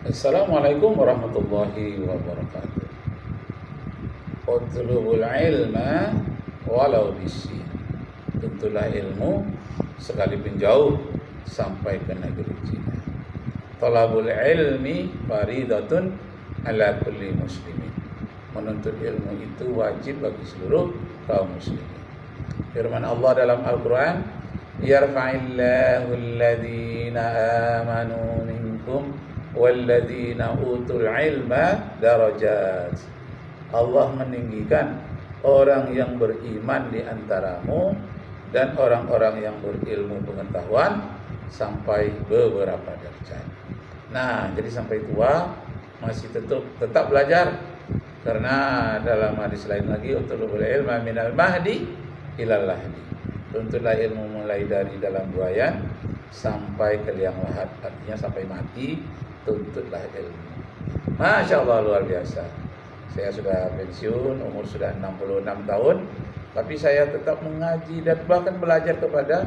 Assalamualaikum warahmatullahi wabarakatuh. Utlubul ilma walau bisin. Tentulah ilmu sekalipun jauh sampai ke negeri Cina. Talabul ilmi faridatun ala kulli muslimin. Menuntut ilmu itu wajib bagi seluruh kaum muslimin. Firman Allah dalam Al-Quran, yarfa'illahu alladhina amanu minkum walladzina utul ilma darajat. Allah meninggikan orang yang beriman di antaramu dan orang-orang yang berilmu pengetahuan sampai beberapa derajat. Nah, jadi sampai tua masih tetap belajar, karena dalam hadis lain lagi, utlubul ilma minal mahdi ilal lahdi. Tuntutlah ilmu mulai dari dalam buayan sampai ke liang lahat, artinya sampai mati. Tuntutlah ilmu. Masya Allah, luar biasa. Saya sudah pensiun, umur sudah 66 tahun, tapi saya tetap mengaji dan bahkan belajar kepada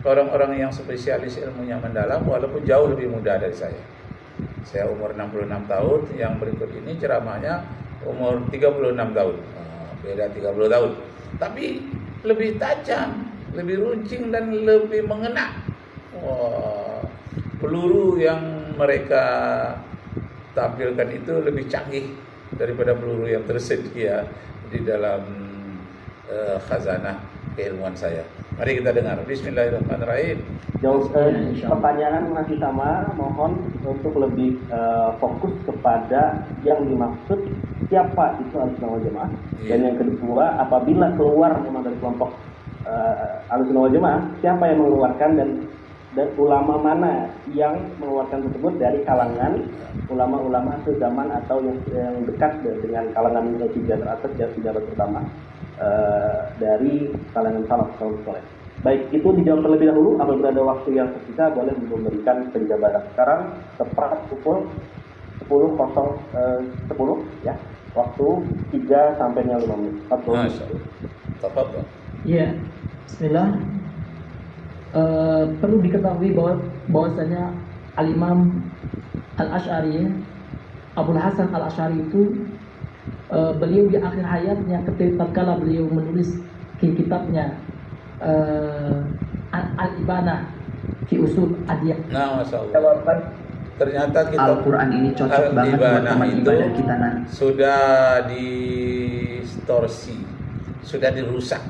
orang-orang yang spesialis ilmunya mendalam, walaupun jauh lebih muda dari saya. Saya umur 66 tahun, yang berikut ini ceramahnya umur 36 tahun. Beda 30 tahun. Tapi lebih tajam, lebih runcing dan lebih mengena. Wah, peluru yang mereka tampilkan itu lebih canggih daripada peluru yang tersedia di dalam khazanah keilmuan saya. Mari kita dengar. Bismillahirrahmanirrahim. Pertanyaan masih sama, mohon untuk lebih fokus kepada yang dimaksud siapa itu Ahlussunnah wal Jamaah. Dan yang kedua, apabila keluar memang dari kelompok Ahlussunnah wal Jamaah, siapa yang mengeluarkan dan ulama mana yang mengeluarkan tersebut dari kalangan ulama-ulama sezaman atau yang dekat dengan kalangan tiga teratas dan tiga terutama dari kalangan salaf soleh. Baik, itu dijawab terlebih dahulu. Apabila ada waktu yang tersisa, boleh memberikan penjabaran. Sekarang tepat pukul 10.10 ya. Waktu 3 sampai 5 menit. Tafadhol. Iya. Bismillah. Perlu diketahui bahwasanya Al-Imam Al-Asy'ari, Abul Hasan Al-Asy'ari itu beliau di akhir hayatnya ketika beliau menulis kitabnya Al-Ibana fi Usul Adiyah. Nah, masyaallah. Ternyata kitab Al-Quran ini cocok banget buat teman ibadah kita nanti. Sudah distorsi, sudah dirusak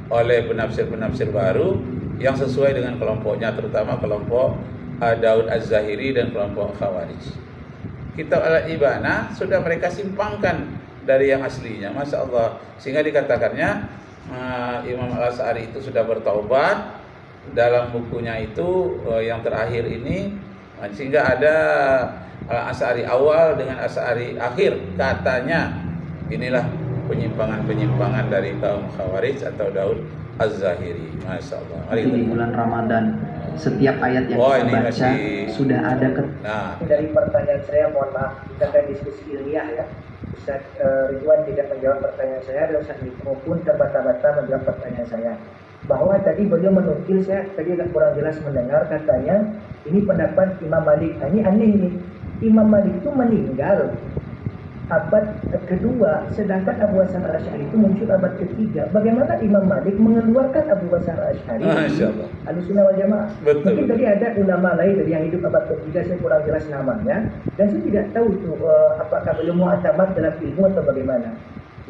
oleh penafsir-penafsir baru yang sesuai dengan kelompoknya, terutama kelompok Daud Az-Zahiri dan kelompok Khawarij. Kitab Al-Ibana sudah mereka simpangkan dari yang aslinya, Masya Allah. Sehingga dikatakannya Imam Al-Asy'ari itu sudah bertaubat dalam bukunya itu yang terakhir ini, sehingga ada Al-Asy'ari awal dengan Asy'ari akhir. Katanya inilah penyimpangan-penyimpangan dari kaum Khawarij atau Daud Az-Zahiri. Masya Allah. Mari kita di bulan Ramadan, setiap ayat yang kita baca sudah ada Dari pertanyaan saya, mohon maaf, kita akan diskusi ilmiah ya. Ustaz Ridwan tidak menjawab pertanyaan saya, dan Ustaz Mikro pun terbata-bata menjawab pertanyaan saya. Bahwa tadi beliau menukil, saya tadi agak kurang jelas mendengar, katanya ini pendapat Imam Malik. Ini aneh ini. Imam Malik itu meninggal abad kedua, sedangkan Abu Hasan Al-Asy'ari itu muncul abad ketiga. Bagaimana Imam Malik mengeluarkan Abu Hasan Al-Asy'ari? Ahlussunnah wal Jamaah. Mungkin tadi ada ulama lain dari yang hidup abad ketiga, saya kurang jelas namanya, dan saya tidak tahu itu apakah beliau mu'tamad dalam ilmu atau bagaimana.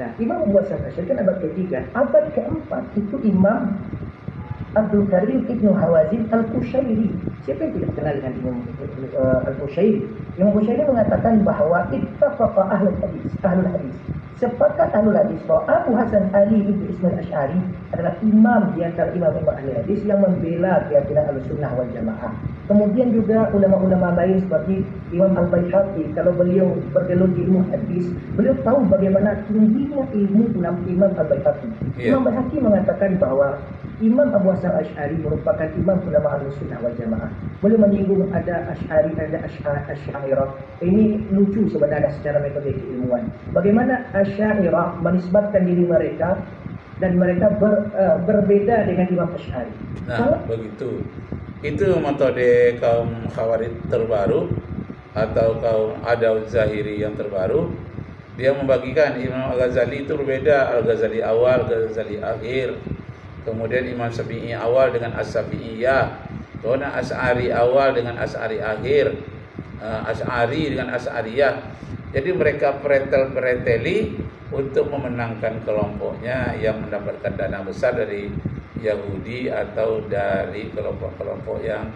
Nah, Imam Abu Hasan Al-Asy'ari kan abad ketiga. Abad keempat itu Imam Abdul Karim Ibnu Hawazin Al-Qushairi. Siapa yang tidak kenal dengan Imam Al-Qushairi? Imam Al-Qushairi mengatakan bahwa ittafaqa ahlul hadis. Sepakat ahlul hadis bahwa Abu Hasan Ali bin Ismail Asy'ari adalah imam di antara imam-imam ahli hadis yang membela keyakinan Ahlussunnah wal Jamaah. Kemudian juga ulama-ulama lain seperti Imam Al-Baihaqi, kalau beliau bergelut di ilmu hadis, beliau tahu bagaimana tingginya ilmu Imam Al-Baihaqi. Imam Al-Baihaqi mengatakan bahwa Imam Abu Hasan Asy'ari merupakan imam ulama Ahlussunnah wal Jamaah. Boleh menyinggung ada Asy'ari, ada Asy'ariyah. Ini lucu sebenarnya secara metode keilmuan. Bagaimana Asy'ariyah menisbatkan diri mereka dan mereka berbeda dengan Imam Asy'ari. Nah, begitu. Itu metode kaum Khawarij terbaru atau kaum Adaud Zahiri yang terbaru, dia membagikan Imam Al-Ghazali itu berbeda, Al-Ghazali awal, Al-Ghazali akhir. Kemudian Imam Syafi'i awal dengan As-Syafi'iyah, kemudian Asy'ari awal dengan Asy'ari akhir, Asy'ari dengan Asy'ariyah. Jadi mereka pretel-preteli untuk memenangkan kelompoknya yang mendapatkan dana besar dari Yahudi atau dari kelompok-kelompok yang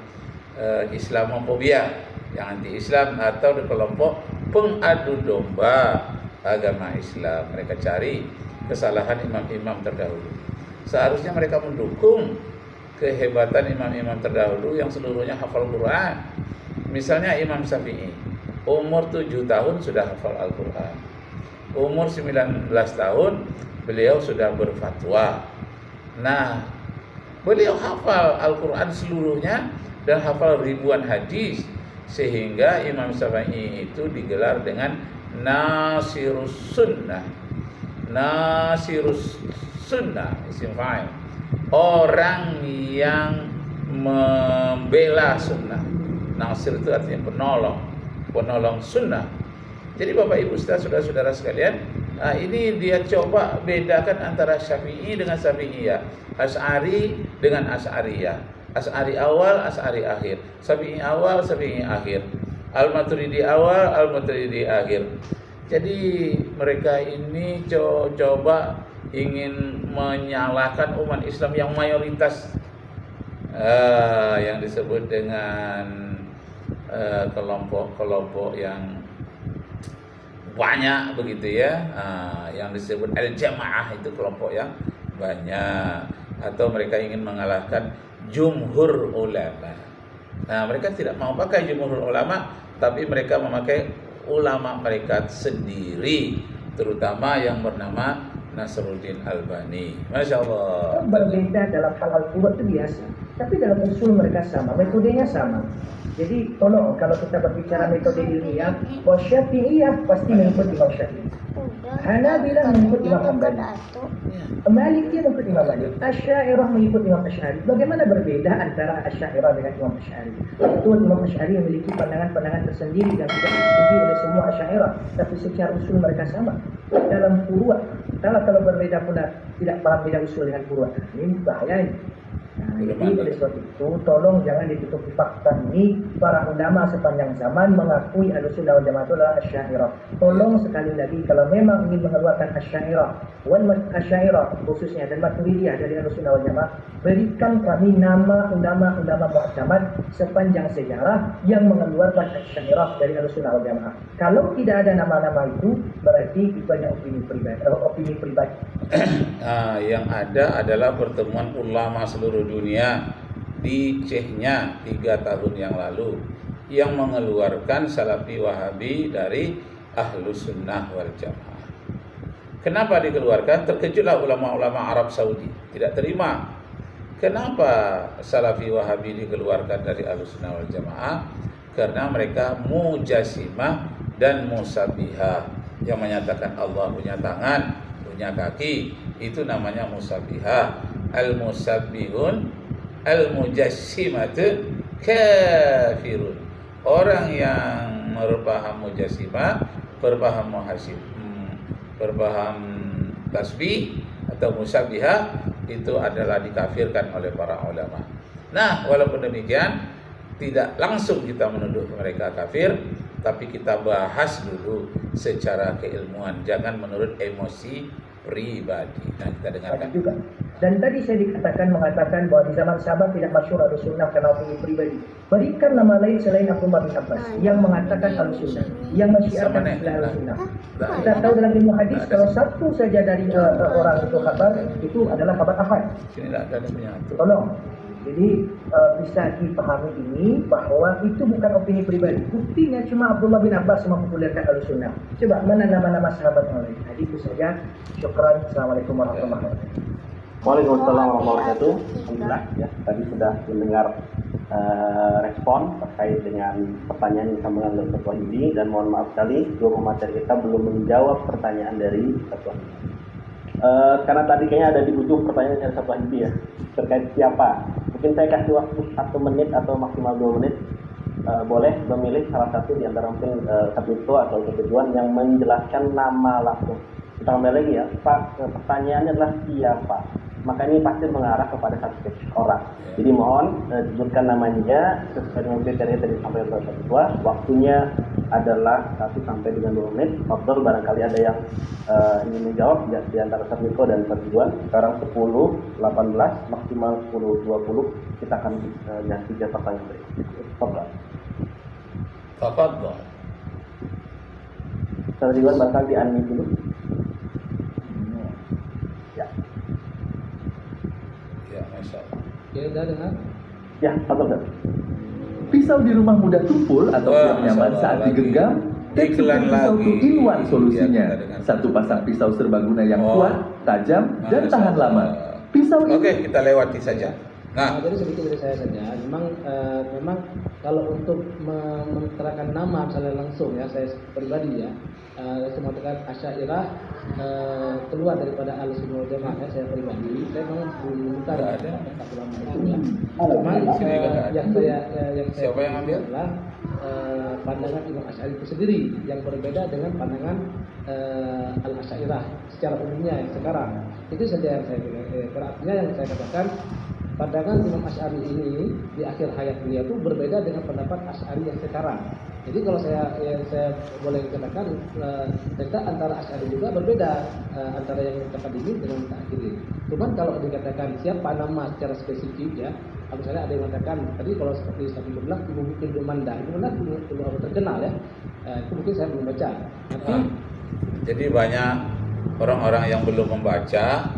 Islamofobia, yang anti-Islam, atau di kelompok pengadu domba agama Islam. Mereka cari kesalahan imam-imam terdahulu. Seharusnya mereka mendukung kehebatan imam-imam terdahulu yang seluruhnya hafal Quran. Misalnya Imam Syafi'i, umur 7 tahun sudah hafal Al-Quran. Umur 19 tahun beliau sudah berfatwa. Nah, beliau hafal Al-Quran seluruhnya dan hafal ribuan hadis, sehingga Imam Syafi'i itu digelar dengan Nasirus Sunnah. Nasirus Sunnah, isim fa'il, orang yang membela sunnah. Nasir itu artinya penolong sunnah. Jadi Bapak Ibu saudara-saudara sekalian, ini dia coba bedakan antara Syafi'i dengan Syafi'iyah, Asy'ari dengan Asy'ariyah, Asy'ari awal, Asy'ari akhir, Syafi'i awal, Syafi'i akhir, Al-Maturidi awal, Al-Maturidi akhir. Jadi mereka ini coba ingin menyalahkan umat Islam yang mayoritas, yang disebut dengan kelompok-kelompok yang banyak begitu ya, yang disebut al-jamaah, itu kelompok yang banyak. Atau mereka ingin mengalahkan jumhur ulama. Nah, mereka tidak mau pakai jumhur ulama, tapi mereka memakai ulama mereka sendiri, terutama yang bernama Nasruddin Albani. Masya Allah. Berbeda dalam hal-hal kuat itu biasa, tapi dalam usul mereka sama, metodenya sama. Jadi tolong kalau kita berbicara metode ilmiah, bahwa Syafi'iyah pasti mengikut Imam Syafi'i, Hanabilah mengikut Imam Hambali, Malikiyah mengikut Imam Malik, Asy'ariyah mengikut Imam Asy'ari. Bagaimana berbeda antara Asy'ariyah dengan Imam Asy'ari? Betul, Imam Asy'ari memiliki pandangan-pandangan tersendiri dan tidak disetujui oleh semua Asy'ariyah, tapi secara usul mereka sama. Dalam furu', kalau berbeda pula tidak paham beda usul dengan furu', ini bahaya ini. Nah, jadi oleh sebab itu tolong jangan ditutupi fakta ini. Para ulama sepanjang zaman mengakui Ahlussunnah wal Jamaah itu adalah Asy'ariyah. Tolong sekali lagi, kalau memang ingin mengeluarkan Asy'ariyah khususnya dan Maturidiyah dari Ahlussunnah wal Jamaah, berikan kami nama ulama mu'tamad sepanjang sejarah yang mengeluarkan Asy'ariyah dari Ahlussunnah wal Jamaah. Kalau tidak ada nama-nama itu, berarti itu hanya opini pribadi. Yang ada adalah pertemuan ulama seluruh dunia di Chechnya 3 tahun yang lalu yang mengeluarkan Salafi Wahabi dari Ahlussunnah wal Jamaah. Kenapa dikeluarkan? Terkejutlah ulama-ulama Arab Saudi, tidak terima. Kenapa Salafi Wahabi dikeluarkan dari Ahlussunnah wal Jamaah? Karena mereka Mujassimah dan Musabbihah, yang menyatakan Allah punya tangan, punya kaki, itu namanya Musabbihah. Al-Musabbihun al-Mujassimatu kafirun. Orang yang berpaham Mujassimah, berpaham tasbih atau Musabbihah, itu adalah dikafirkan oleh para ulama. Nah, walaupun demikian, tidak langsung kita menuduh mereka kafir, tapi kita bahas dulu secara keilmuan, jangan menurut emosi pribadi. Nah, kita dengarkan juga. Dan tadi saya mengatakan bahwa di zaman sahabat tidak masyhur Ahlussunnah karena opini pribadi. Berikan nama lain selain Abdullah bin Abbas yang mengatakan Ahlussunnah, yang mensyiarkan istilah Ahlussunnah. Kita tahu dalam ilmu hadis kalau satu saja dari orang itu khabar, itu adalah khabar ahad. Tolong. Jadi bisa dipahami ini bahwa itu bukan opini pribadi. Buktinya cuma Abdullah bin Abbas mempopulerkan Ahlussunnah. Coba mana nama-nama sahabat yang lain? Jadi itu saja. Syukran. Assalamualaikum warahmatullahi wabarakatuh. Waalaikumsalam warahmatullahi wabarakatuh. Alhamdulillah ya, tadi sudah mendengar respon terkait dengan pertanyaan yang disampaikan oleh Ketua Hidi, dan mohon maaf sekali dua pemateri kita belum menjawab pertanyaan dari Ketua Hidi. Karena tadi kayaknya ada di ujung pertanyaan dari Ketua Hidi ya, terkait siapa. Mungkin saya kasih waktu 1 menit atau maksimal 2 menit boleh memilih salah satu di antara mungkin sabito atau ketujuan yang menjelaskan nama langsung. Kita kembali lagi ya, Pak, pertanyaannya adalah siapa? Maka ini pasti mengarah kepada satu spesifik orang. Jadi mohon sebutkan namanya sesuai dengan kriteria tadi sampai ke ketua. Waktunya adalah 1 sampai dengan 2 menit. Fadhol, barangkali ada yang ingin menjawab di antara Sabiko dan Pertujuan. Sekarang 10, 18, maksimal 10, 20. Kita akan jawab 3 pertanyaan berikutnya. Fadhol. Tafadhol. Pertujuan barangkali di-unmute dulu. Ya. Ya, Masya Allah. Ya, udah dengar. Ya, Fadhol. Pisau di rumah mudah tumpul atau kurang nyaman saat digenggam? Iklan Pisau lagi. 2-in-1 solusinya. Ya, kita dengar. Satu pasang pisau serbaguna yang kuat, tajam, dan Masya tahan Allah. lama. Pisau ini Oke, kita lewati saja. Nah, Jadi sedikit dari saya saja. Memang kalau untuk menerangkan nama misalnya langsung ya, saya pribadi ya, saya mengatakan Asy'ariyah keluar daripada Ahlussunnah wal Jamaah ya, saya pribadi. Saya memang bukan ada ulama itu ya. Cuman yang saya Siapa yang ambil? adalah pandangan Imam Asy'ari itu sendiri yang berbeda dengan pandangan Al-Asy'ariyah secara umumnya yang sekarang. Itu saja yang saya artinya yang saya katakan, pandangan Imam Asy'ari ini di akhir hayat beliau itu berbeda dengan pendapat Asy'ari yang sekarang. Jadi kalau saya boleh katakan tentang antara Asy'ari juga berbeda antara yang mutaqaddimin dengan mutaakhirin. Cuman kalau dikatakan siapa nama secara spesifik ya, misalnya ada yang mengatakan tadi kalau seperti Ustaz bilang Ibu Bintu Manda, itu benar belum terkenal ya. Itu mungkin saya belum baca. Nanti jadi banyak orang-orang yang belum membaca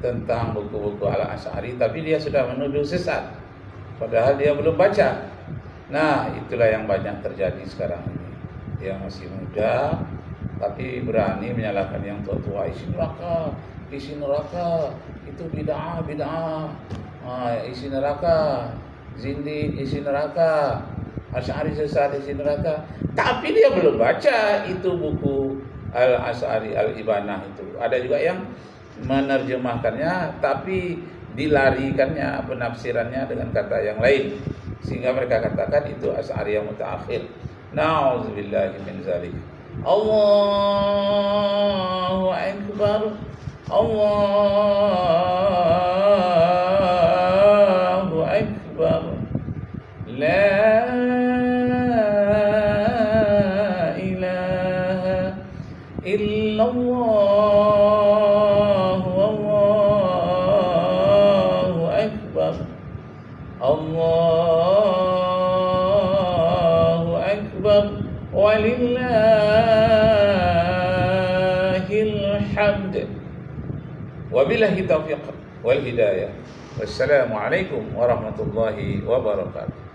tentang buku-buku Al-Asy'ari, tapi dia sudah menuduh sesat, padahal dia belum baca. Nah, itulah yang banyak terjadi sekarang ini. Dia masih muda, tapi berani menyalahkan yang tua-tua. Isi neraka, itu bid'ah. Isi neraka, zindik, isi neraka, Asy'ari sesat, isi neraka. Tapi dia belum baca itu buku Al-Asy'ari, Al-Ibanah itu. Ada juga yang menerjemahkannya tapi dilarikannya penafsirannya dengan kata yang lain, sehingga mereka katakan itu Asy'ariyah mutaakhir. Nauzubillahi min zalik. Allahu akbar. Allahu akbar. La ilaha illallah. Allahu akbar walillahil hamd. Wabillahi taufiq wal hidayah. Wassalamualaikum warahmatullahi wabarakatuh.